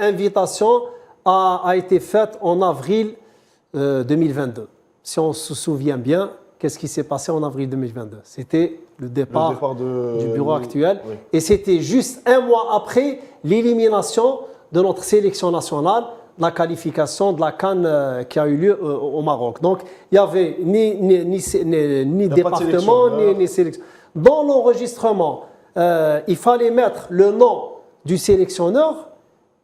invitation a été faite en avril 2022. Si on se souvient bien, qu'est-ce qui s'est passé en avril 2022? C'était le départ du bureau actuel. Oui. Et c'était juste un mois après l'élimination de notre sélection nationale, la qualification de la CAN qui a eu lieu au Maroc. Donc, il n'y avait ni département, ni sélection. Dans l'enregistrement, il fallait mettre le nom du sélectionneur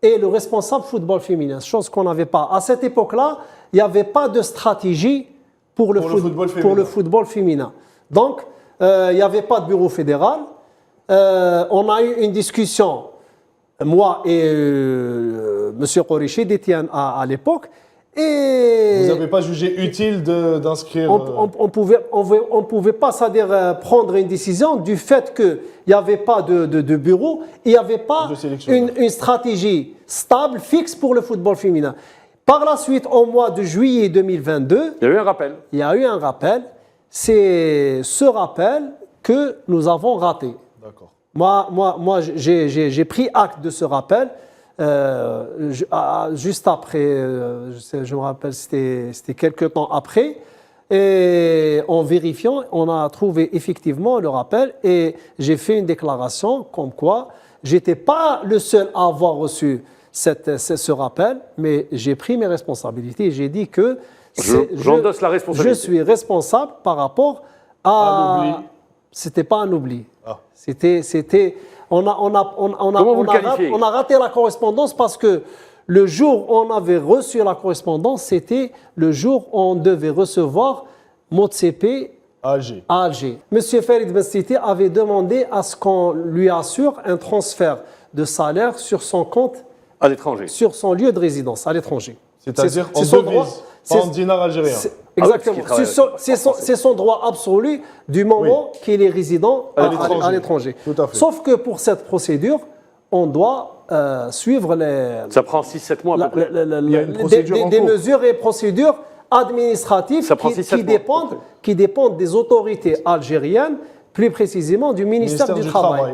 et le responsable football féminin, chose qu'on n'avait pas. À cette époque-là, il n'y avait pas de stratégie pour le football féminin. Donc, il n'y avait pas de bureau fédéral. On a eu une discussion, moi et M. Kourichi d'Étienne à l'époque. Et vous n'avez pas jugé utile d'inscrire... On pouvait pas, c'est-à-dire prendre une décision du fait qu'il n'y avait pas de bureau, il n'y avait pas une stratégie stable, fixe pour le football féminin. Par la suite, au mois de juillet 2022... Il y a eu un rappel. Il y a eu un rappel. C'est ce rappel que nous avons raté. D'accord. Moi j'ai pris acte de ce rappel. Juste après, je me rappelle, c'était quelques temps après, et en vérifiant, on a trouvé effectivement le rappel et j'ai fait une déclaration comme quoi j'étais pas le seul à avoir reçu ce rappel, mais j'ai pris mes responsabilités et j'ai dit que j'endosse la responsabilité. Je suis responsable par rapport à l'oubli. C'était pas un oubli. Ah. C'était on a raté la correspondance parce que le jour où on avait reçu la correspondance, c'était le jour où on devait recevoir Motsepe à Alger. Monsieur Farid Bensiti avait demandé à ce qu'on lui assure un transfert de salaire sur son compte à l'étranger, sur son lieu de résidence à l'étranger. C'est-à-dire en devise, pas en dinar algérien. Exactement. C'est son droit absolu du moment qu'il est résident à l'étranger. Sauf que pour cette procédure, on doit suivre les... Ça prend 6-7 mois à peu près. Des mesures et procédures administratives qui dépendent des autorités algériennes, plus précisément du ministère du Travail.